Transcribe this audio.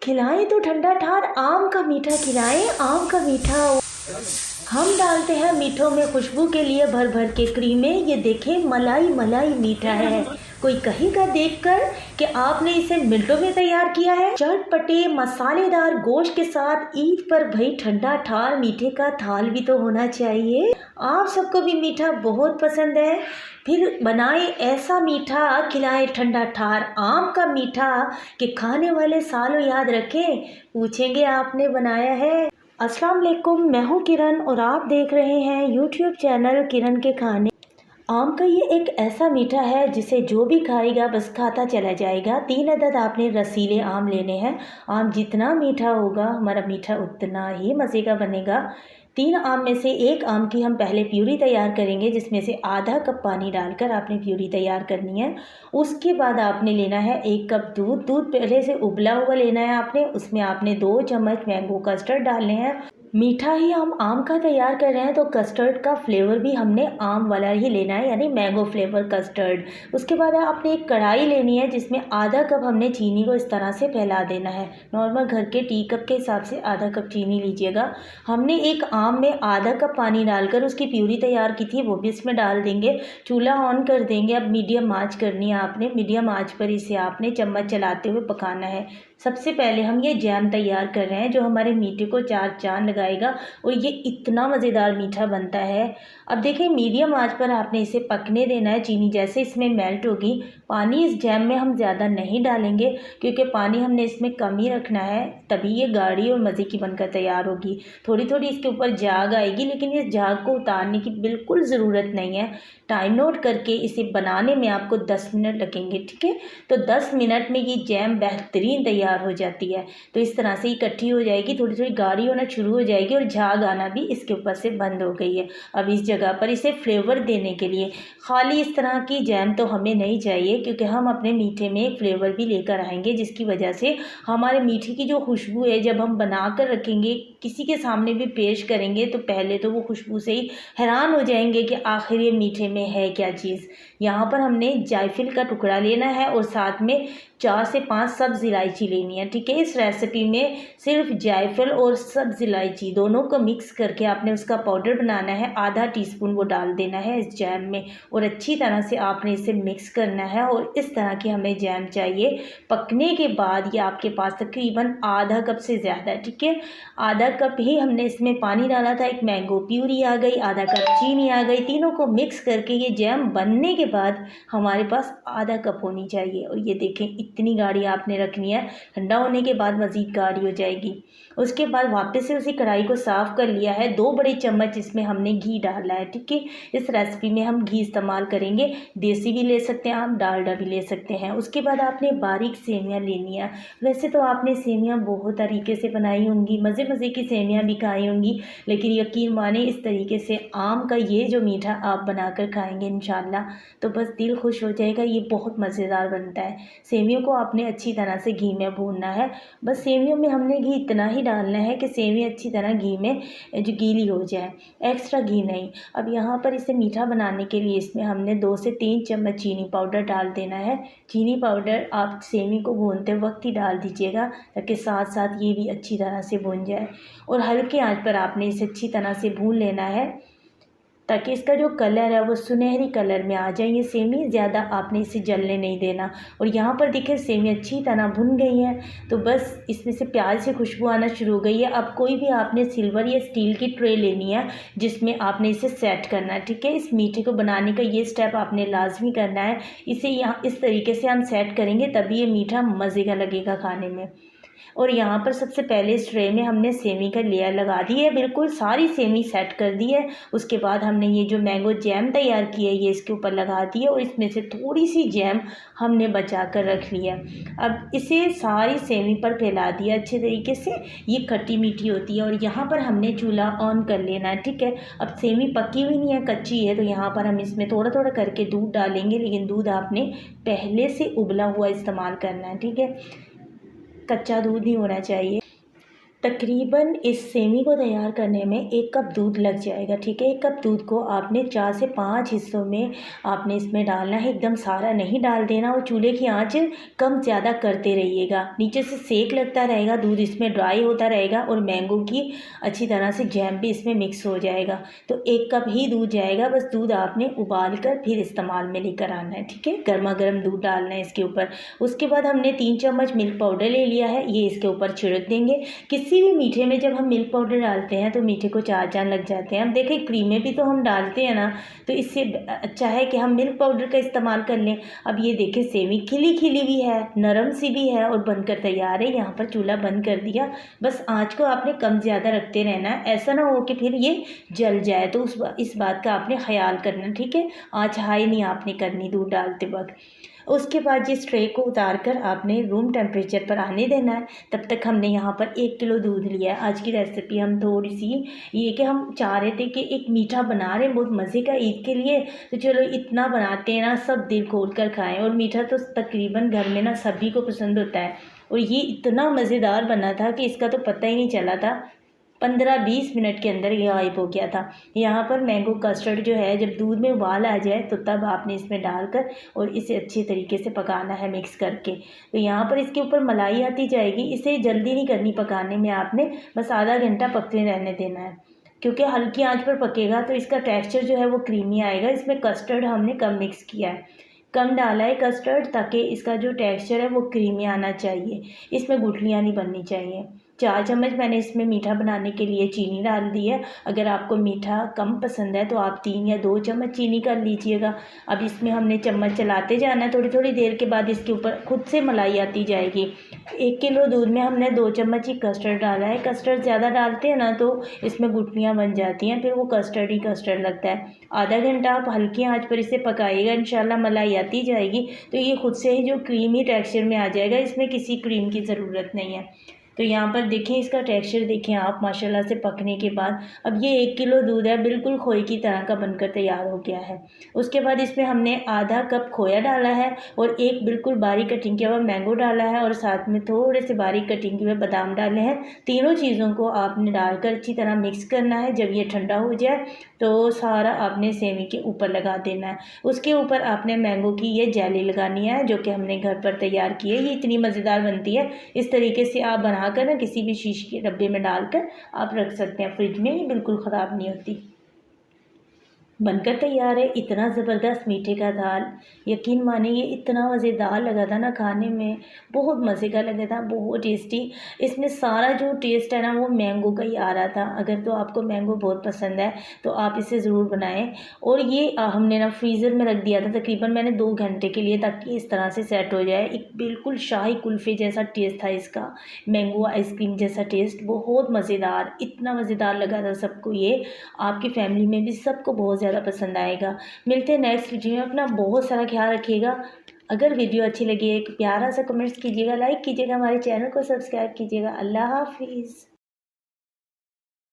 खिलाएं तो ठंडा ठार आम का मीठा खिलाएं, आम का मीठा। हम डालते हैं मीठों में खुशबू के लिए भर भर के क्रीमें। ये देखें मलाई मलाई मीठा है। कोई कहेगा देखकर कि आपने इसे मिनटों में तैयार किया है। चटपटे मसालेदार गोश्त के साथ ईद पर भई ठंडा ठार मीठे का थाल भी तो होना चाहिए। आप सबको भी मीठा बहुत पसंद है, फिर बनाएं ऐसा मीठा, खिलाएं ठंडा ठार आम का मीठा कि खाने वाले सालों याद रखें, पूछेंगे आपने बनाया है। अस्सलाम वालेकुम, मैं हूँ किरण और आप देख रहे हैं यूट्यूब चैनल किरण के खाने। आम का ये एक ऐसा मीठा है जिसे जो भी खाएगा बस खाता चला जाएगा। 3 अदद आपने रसीले आम लेने हैं। आम जितना मीठा होगा हमारा मीठा उतना ही मज़े का बनेगा। 3 आम में से 1 आम की हम पहले प्यूरी तैयार करेंगे, जिसमें से आधा कप पानी डालकर आपने प्यूरी तैयार करनी है। उसके बाद आपने लेना है 1 कप दूध। दूध पहले से उबला हुआ लेना है आपने। उसमें आपने 2 चम्मच मैंगो कस्टर्ड डालने हैं। मीठा ही हम आम का तैयार कर रहे हैं तो कस्टर्ड का फ्लेवर भी हमने आम वाला ही लेना है, यानी मैंगो फ्लेवर कस्टर्ड। उसके बाद आपने एक कढ़ाई लेनी है जिसमें आधा कप हमने चीनी को इस तरह से फैला देना है। नॉर्मल घर के टी कप के हिसाब से आधा कप चीनी लीजिएगा। हमने एक आम में आधा कप पानी डालकर उसकी प्यूरी तैयार की थी, वो भी इसमें डाल देंगे। चूल्हा ऑन कर देंगे। अब मीडियम आंच करनी है आपने। मीडियम आंच पर इसे आपने चम्मच चलाते हुए पकाना है। सबसे पहले हम ये जैम तैयार कर रहे हैं जो हमारे मीठे को 4 चांद लगाएगा और ये इतना मज़ेदार मीठा बनता है। अब देखिए, मीडियम आंच पर आपने इसे पकने देना है। चीनी जैसे इसमें मेल्ट होगी, पानी इस जैम में हम ज़्यादा नहीं डालेंगे क्योंकि पानी हमने इसमें कम ही रखना है, तभी ये गाढ़ी और मज़े की बनकर तैयार होगी। थोड़ी थोड़ी इसके ऊपर झाग आएगी, लेकिन इस झाग को उतारने की बिल्कुल ज़रूरत नहीं है। टाइम नोट करके इसे बनाने में आपको 10 मिनट लगेंगे, ठीक है। तो 10 मिनट में ये जैम बेहतरीन तैयार हो जाती है। तो इस तरह से इकट्ठी हो जाएगी, थोड़ी थोड़ी गाढ़ी होना शुरू हो जाएगी और झाग आना भी इसके ऊपर से बंद हो गई है। अब इस जगह पर इसे फ्लेवर देने के लिए खाली इस तरह की जैम तो हमें नहीं चाहिए, क्योंकि हम अपने मीठे में एक फ्लेवर भी लेकर आएंगे जिसकी वजह से हमारे मीठे की जो खुशबू है, जब हम बना कर रखेंगे किसी के सामने भी पेश करेंगे तो पहले तो वो खुशबू से ही हैरान हो जाएंगे कि आखिर ये मीठे में है क्या चीज़। यहाँ पर हमने जायफल का टुकड़ा लेना है और साथ में 4 से 5 सब्ज़ इलायची लेनी है, ठीक है। इस रेसिपी में सिर्फ जायफल और सब्ज़ इलायची दोनों को मिक्स करके आपने उसका पाउडर बनाना है। आधा टीस्पून वो डाल देना है इस जैम में और अच्छी तरह से आपने इसे मिक्स करना है। और इस तरह की हमें जैम चाहिए। पकने के बाद ये आपके पास तकरीबन आधा कप से ज़्यादा, ठीक है, आधा कप ही हमने इसमें पानी डाला था। एक मैंगो प्यूरी आ गई, आधा कप चीनी आ गई। तीनों को मिक्स करके ये जैम बनने के बाद हमारे पास आधा कप होनी चाहिए। और ये देखें, इतनी गाढ़ी आपने रखनी है, ठंडा होने के बाद मज़ीद गाढ़ी हो जाएगी। उसके बाद वापस से उसी कढ़ाई को साफ़ कर लिया है। 2 बड़े चम्मच इसमें हमने घी डाला है, ठीक है। इस रेसिपी में हम घी इस्तेमाल करेंगे। देसी भी ले सकते हैं आप, डालडा भी ले सकते हैं। उसके बाद आपने बारीक सेवियाँ लेनी है। वैसे तो आपने सेवियाँ बहुत तरीके से बनाई होंगी, मज़े मज़े की सेवियाँ भी खाई होंगी, लेकिन यकीन माने इस तरीके से आम का ये जो मीठा आप बनाकर खाएंगे इंशाल्लाह तो बस दिल खुश हो जाएगा। ये बहुत मज़ेदार बनता है। सेवियों को आपने अच्छी तरह से घी में भूनना है। बस सेवियों में हमने घी इतना ही डालना है कि सेवियाँ अच्छी तरह घी में जो गीली हो जाए, एक्स्ट्रा घी नहीं। अब यहाँ पर इसे मीठा बनाने के लिए इसमें हमने 2 से 3 चम्मच चीनी पाउडर डाल देना है। चीनी पाउडर आप सेवी को भूनते वक्त ही डाल दीजिएगा ताकि साथ साथ ये भी अच्छी तरह से भून जाए। और हल्के आंच पर आपने इसे अच्छी तरह से भून लेना है ताकि इसका जो कलर है वो सुनहरी कलर में आ जाए। ये सेवी ज़्यादा आपने इसे जलने नहीं देना। और यहाँ पर देखिए सेवी अच्छी तरह भुन गई हैं, तो बस इसमें से प्याज से खुशबू आना शुरू हो गई है। अब कोई भी आपने सिल्वर या स्टील की ट्रे लेनी है जिसमें आपने इसे सेट करना है, ठीक है। इस मीठे को बनाने का ये स्टेप आपने लाजमी करना है। इसे यहाँ इस तरीके से हम सेट करेंगे तभी ये मीठा मज़े का लगेगा खाने में। और यहाँ पर सबसे पहले इस ट्रे में हमने सेवी का लेयर लगा दी है, बिल्कुल सारी सेवी सेट कर दी है। उसके बाद हमने ये जो मैंगो जैम तैयार की है ये इसके ऊपर लगा दी है और इसमें से थोड़ी सी जैम हमने बचा कर रख ली है। अब इसे सारी सेवी पर फैला दिया अच्छे तरीके से। ये खट्टी मीठी होती है। और यहाँ पर हमने चूल्हा ऑन कर लेना है, ठीक है। अब सेवी पकी हुई नहीं है, कच्ची है, तो यहाँ पर हम इसमें थोड़ा थोड़ा करके दूध डालेंगे, लेकिन दूध आपने पहले से उबला हुआ इस्तेमाल करना है, ठीक है। कच्चा दूध नहीं होना चाहिए। तकरीबन इस सेमी को तैयार करने में 1 कप दूध लग जाएगा। ठीक है, 1 कप दूध को आपने 4 से 5 हिस्सों में आपने इसमें डालना है, एकदम सारा नहीं डाल देना। और चूल्हे की आंच कम ज़्यादा करते रहिएगा, नीचे से सेक लगता रहेगा, दूध इसमें ड्राई होता रहेगा और मैंगो की अच्छी तरह से जैम भी इसमें मिक्स हो जाएगा। तो 1 कप ही दूध जाएगा, बस दूध आपने उबाल कर फिर इस्तेमाल में लेकर आना है। ठीक है, गर्मा गर्म दूध डालना है इसके ऊपर। उसके बाद हमने 3 चम्मच मिल्क पाउडर ले लिया है, ये इसके ऊपर छिड़क देंगे। किसी भी मीठे में जब हम मिल्क पाउडर डालते हैं तो मीठे को 4 चांद लग जाते हैं। अब देखें, क्रीम में भी तो हम डालते हैं ना, तो इससे अच्छा है कि हम मिल्क पाउडर का इस्तेमाल कर लें। अब ये देखें, सेवी खिली खिली भी है, नरम सी भी है और बनकर तैयार है। यहाँ पर चूल्हा बंद कर दिया, बस आँच को आपने कम ज़्यादा रखते रहना है, ऐसा ना हो कि फिर ये जल जाए, तो इस बात का आपने ख्याल करना। ठीक है, आँच हाई नहीं आपने करनी दूध डालते वक्त। उसके बाद जिस ट्रे को उतार कर आपने रूम टेम्परेचर पर आने देना है। तब तक हमने यहाँ पर 1 किलो दूध लिया है। आज की रेसिपी हम थोड़ी सी ये कि हम चाह रहे थे कि एक मीठा बना रहे हैं बहुत मज़े का ईद के लिए, तो चलो इतना बनाते हैं ना, सब दिल खोल कर खाएँ। और मीठा तो तकरीबन घर में ना सभी को पसंद होता है, और ये इतना मज़ेदार बना था कि इसका तो पता ही नहीं चला था। 15-20 मिनट के अंदर ये गायब हो गया था। यहाँ पर मैंगो कस्टर्ड जो है, जब दूध में उबाल आ जाए तो तब आपने इसमें डालकर और इसे अच्छी तरीके से पकाना है मिक्स करके। तो यहाँ पर इसके ऊपर मलाई आती जाएगी, इसे जल्दी नहीं करनी पकाने में, आपने बस आधा घंटा पकते रहने देना है, क्योंकि हल्की आंच पर पकेगा तो इसका टेक्सचर जो है वो क्रीमी आएगा। इसमें कस्टर्ड हमने कम मिक्स किया है, कम डाला है कस्टर्ड, ताकि इसका जो टेक्सचर है वो क्रीमी आना चाहिए, इसमें गुठलियाँ नहीं बननी चाहिए। 4 चम्मच मैंने इसमें मीठा बनाने के लिए चीनी डाल दी है। अगर आपको मीठा कम पसंद है तो आप 3 या 2 चम्मच चीनी कर लीजिएगा। अब इसमें हमने चम्मच चलाते जाना है, थोड़ी थोड़ी देर के बाद इसके ऊपर खुद से मलाई आती जाएगी। 1 किलो दूध में हमने 2 चम्मच ही कस्टर्ड डाला है। कस्टर्ड ज़्यादा डालते हैं ना तो इसमें गुठलियाँ बन जाती हैं, फिर वो कस्टर्ड ही कस्टर्ड लगता है। आधा घंटा आप हल्की आंच पर इसे पकाइएगा, इंशाल्लाह मलाई आती जाएगी तो ये खुद से ही जो क्रीमी टेक्सचर में आ जाएगा, इसमें किसी क्रीम की ज़रूरत नहीं है। तो यहाँ पर देखें, इसका टेक्सचर देखें आप माशाल्लाह से पकने के बाद। अब ये 1 किलो दूध है, बिल्कुल खोए की तरह का बनकर तैयार हो गया है। उसके बाद इसमें हमने आधा कप खोया डाला है और एक बिल्कुल बारीक कटिंग किया हुआ मैंगो डाला है और साथ में थोड़े से बारीक कटिंग किए हुए बादाम डाले हैं। तीनों चीज़ों को आपने डालकर अच्छी तरह मिक्स करना है। जब ये ठंडा हो जाए तो सारा आपने सेवी के ऊपर लगा देना है। उसके ऊपर आपने मैंगो की ये जेली लगानी है, जो कि हमने घर पर तैयार की है। ये इतनी मज़ेदार बनती है, इस तरीके से आप बनाकर ना किसी भी शीशे के डब्बे में डालकर आप रख सकते हैं फ्रिज में, ये बिल्कुल ख़राब नहीं होती। बनकर तैयार है इतना ज़बरदस्त मीठे का दाल। यकीन माने ये इतना मज़ेदार लगा था ना खाने में, बहुत मज़े का लगा था, बहुत टेस्टी। इसमें सारा जो टेस्ट है ना वो मैंगो का ही आ रहा था। अगर तो आपको मैंगो बहुत पसंद है तो आप इसे ज़रूर बनाएं। और ये हमने ना फ्रीज़र में रख दिया था तकरीबन मैंने 2 घंटे के लिए, ताकि इस तरह से सेट हो जाए। एक बिल्कुल शाही कुल्फ़े जैसा टेस्ट था इसका, मैंगो आइसक्रीम जैसा टेस्ट, बहुत मज़ेदार, इतना मज़ेदार लगा था सबको। ये आपकी फैमिली में भी सबको बहुत ज़्यादा पसंद आएगा। मिलते हैं नेक्स्ट वीडियो में, अपना बहुत सारा ख्याल रखिएगा। अगर वीडियो अच्छी लगी एक प्यारा सा कमेंट्स कीजिएगा, लाइक कीजिएगा, हमारे चैनल को सब्सक्राइब कीजिएगा। अल्लाह हाफिज़।